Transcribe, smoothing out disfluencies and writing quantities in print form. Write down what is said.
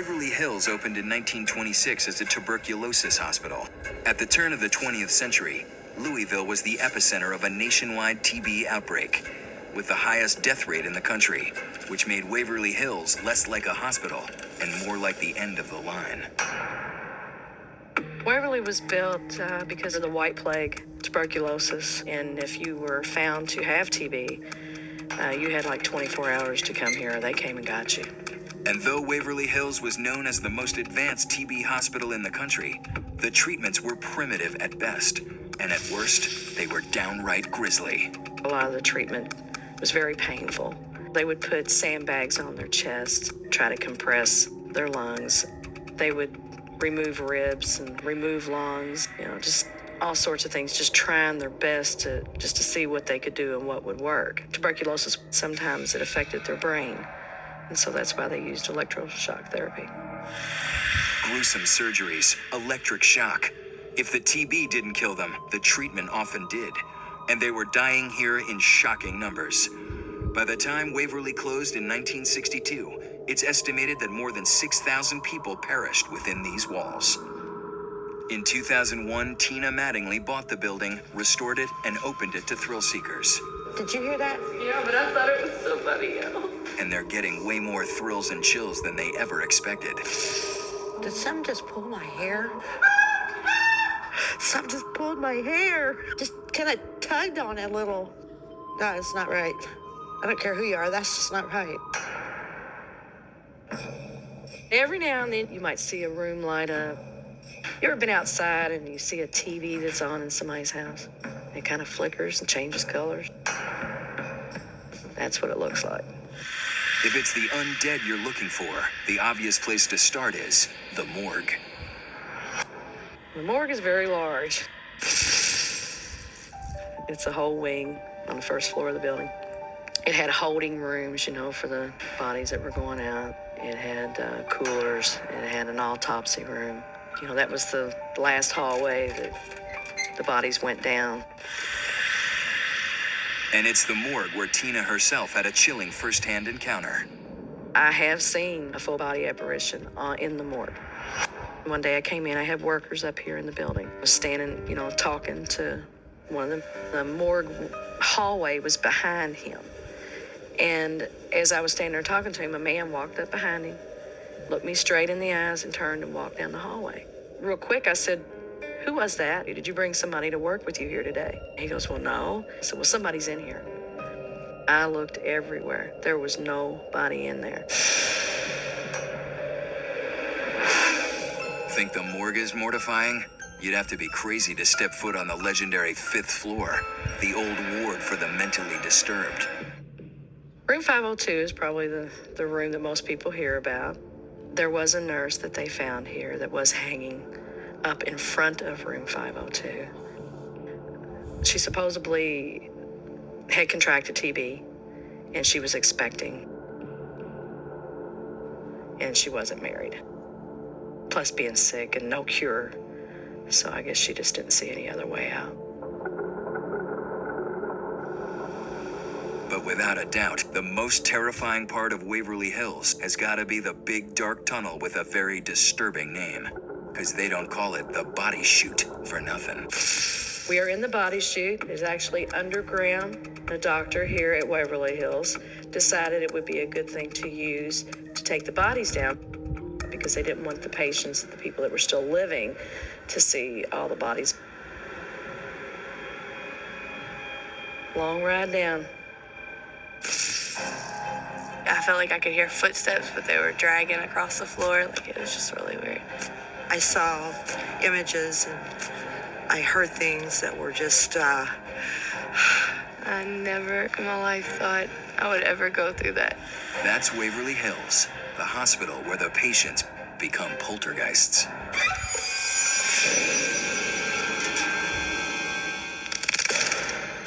Waverly Hills opened in 1926 as a tuberculosis hospital. At the turn of the 20th century, Louisville was the epicenter of a nationwide TB outbreak, with the highest death rate in the country, which made Waverly Hills less like a hospital and more like the end of the line. Waverly was built because of the White Plague, tuberculosis, and if you were found to have TB, you had like 24 hours to come here. They came and got you. And though Waverly Hills was known as the most advanced TB hospital in the country, the treatments were primitive at best, and at worst, they were downright grisly. A lot of the treatment was very painful. They would put sandbags on their chests, try to compress their lungs. They would remove ribs and remove lungs, just all sorts of things, just trying their best to see what they could do and what would work. Tuberculosis, sometimes it affected their brain, and so that's why they used electroshock therapy. Gruesome surgeries, electric shock. If the TB didn't kill them, the treatment often did, and they were dying here in shocking numbers. By the time Waverly closed in 1962, it's estimated that more than 6,000 people perished within these walls. In 2001, Tina Mattingly bought the building, restored it, and opened it to thrill seekers. Did you hear that? Yeah, but I thought it was somebody else. And they're getting way more thrills and chills than they ever expected. Did something just pull my hair? Something just pulled my hair. Just kind of tugged on it a little. No, it's not right. I don't care who you are, that's just not right. Every now and then you might see a room light up. You ever been outside and you see a TV that's on in somebody's house? It kind of flickers and changes colors. That's what it looks like. If it's the undead you're looking for, the obvious place to start is the morgue. The morgue is very large. It's a whole wing on the first floor of the building. It had holding rooms, for the bodies that were going out. It had coolers. It had an autopsy room. That was the last hallway that the bodies went down. And it's the morgue where Tina herself had a chilling first-hand encounter. I have seen a full-body apparition in the morgue. One day I came in, I had workers up here in the building. I was standing, talking to one of them. The morgue hallway was behind him. And as I was standing there talking to him, a man walked up behind him, looked me straight in the eyes, and turned and walked down the hallway. Real quick, I said, "Who was that? Did you bring somebody to work with you here today?" He goes, "Well, no." I said, "Well, somebody's in here." I looked everywhere. There was nobody in there. Think the morgue is mortifying? You'd have to be crazy to step foot on the legendary 5th floor, the old ward for the mentally disturbed. Room 502 is probably the room that most people hear about. There was a nurse that they found here that was hanging up in front of room 502. She supposedly had contracted TB, and she was expecting. And she wasn't married. Plus being sick and no cure. So I guess she just didn't see any other way out. But without a doubt, the most terrifying part of Waverly Hills has got to be the big dark tunnel with a very disturbing name. Because they don't call it the body chute for nothing. We are in the body chute. It's actually underground. The doctor here at Waverly Hills decided it would be a good thing to use to take the bodies down because they didn't want the patients, the people that were still living, to see all the bodies. Long ride down. I felt like I could hear footsteps, but they were dragging across the floor. It was just really weird. I saw images and I heard things that were just, I never in my life thought I would ever go through that. That's Waverly Hills, the hospital where the patients become poltergeists.